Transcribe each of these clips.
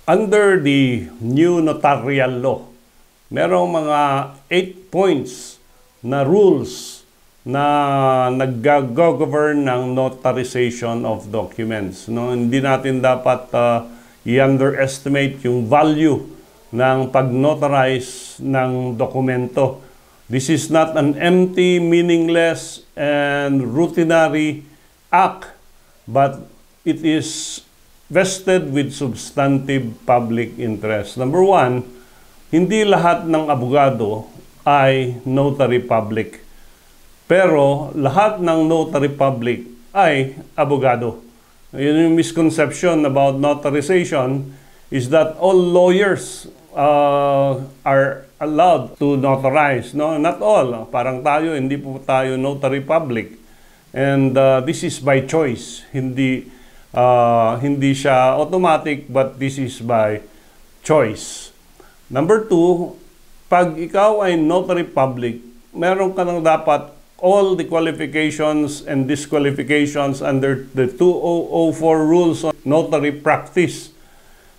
Under the new notarial law, merong mga 8 points na rules na nag-govern ng notarization of documents. No, hindi natin dapat i-underestimate yung value ng pag-notarize ng dokumento. This is not an empty, meaningless, and routinary act, but it is vested with substantive public interest. Number one, hindi lahat ng abogado ay notary public. Pero lahat ng notary public ay abogado. Yun yung misconception about notarization is that all lawyers are allowed to notarize. No, not all. Parang tayo, hindi po tayo notary public. And this is by choice. Hindi siya automatic, but this is by choice. Number two, pag ikaw ay notary public, meron ka nang dapat all the qualifications and disqualifications under the 2004 rules on notary practice.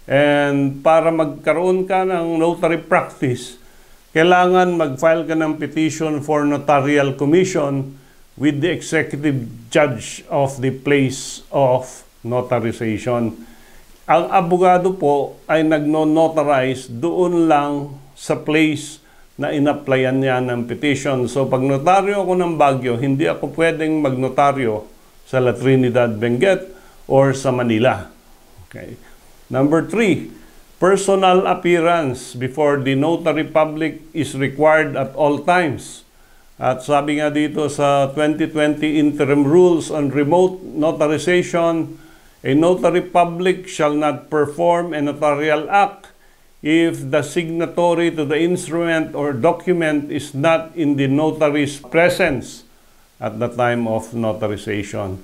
And para magkaroon ka ng notary practice, kailangan mag-file ka ng petition for notarial commission with the executive judge of the place of notarization. Ang abogado po ay nagno-notarize doon lang sa place na in-applyan niya ng petition. So pag notaryo ako ng Baguio, hindi ako pwedeng magnotaryo sa La Trinidad, Benguet or sa Manila. Okay. Number 3, personal appearance before the notary public is required at all times. At sabi nga dito sa 2020 Interim Rules on Remote Notarization, a notary public shall not perform a notarial act if the signatory to the instrument or document is not in the notary's presence at the time of notarization.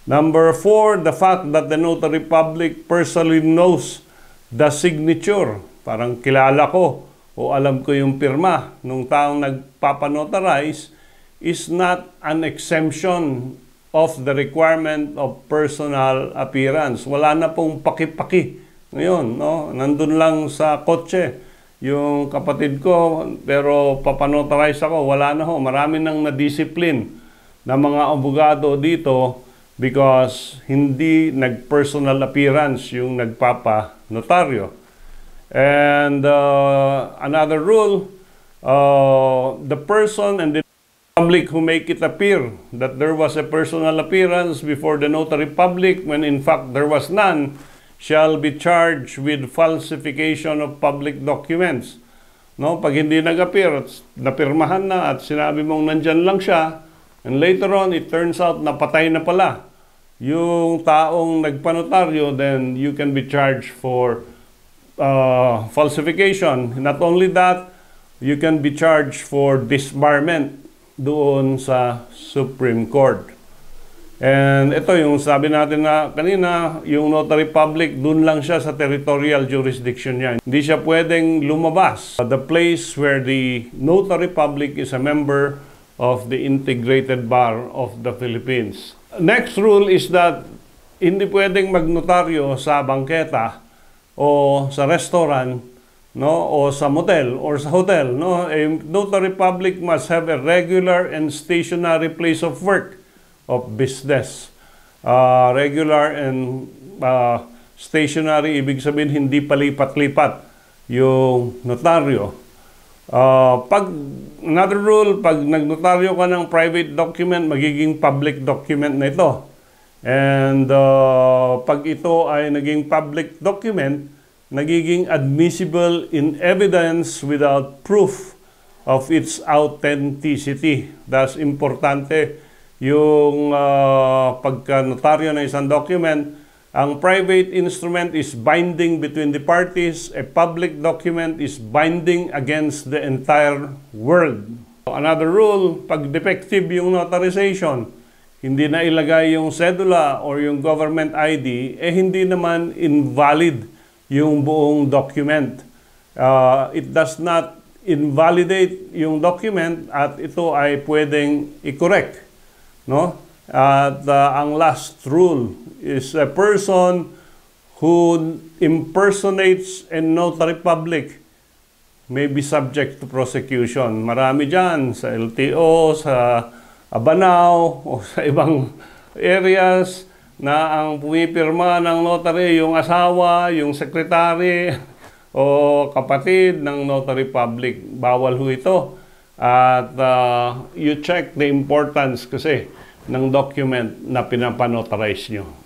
Number 4, the fact that the notary public personally knows the signature. Parang kilala ko o alam ko yung pirma nung taong nagpapanotarize is not an exemption of the requirement of personal appearance. Wala na pong paki-paki ngayon, no? Nandun lang sa kotse yung kapatid ko, pero papanotarize ako, wala na ho. Marami nang na-discipline na mga abogado dito because hindi nag-personal appearance yung nagpapa-notaryo. And another rule, the person and the public who make it appear that there was a personal appearance before the notary public when in fact there was none shall be charged with falsification of public documents. No, pag hindi nag-appear, napirmahan na at sinabi mong nandyan lang siya, and later on it turns out napatay na pala yung taong nagpanotaryo, then you can be charged for falsification. Not only that, you can be charged for disbarment doon sa Supreme Court. And ito yung sabi natin na kanina, yung notary public, doon lang siya sa territorial jurisdiction niya. Hindi siya pwedeng lumabas. The place where the notary public is a member of the Integrated Bar of the Philippines. Next rule is that hindi pwedeng magnotaryo sa bangketa o sa restaurant, no, o sa motel or sa hotel, no. A notary public must have a regular and stationary place of work, of business. Regular and stationary, ibig sabihin hindi palipat-lipat yung notaryo. Another rule, pag nagnotaryo ka ng private document, magiging public document na ito. And pag ito ay naging public document, nagiging admissible in evidence without proof of its authenticity. Thus, importante yung pagka-notaryo ng isang document. Ang private instrument is binding between the parties. A public document is binding against the entire world. Another rule, pag defective yung notarization, hindi na ilagay yung cedula or yung government ID, hindi naman invalid yung buong document. It does not invalidate yung document at ito ay pwedeng i-correct, no? At ang last rule is a person who impersonates a notary public may be subject to prosecution. Marami dyan sa LTO, sa Abanao, o sa ibang areas na ang pumipirma ng notary, yung asawa, yung sekretary, o kapatid ng notary public. Bawal ho ito. At you check the importance kasi ng document na pinapanotarize nyo.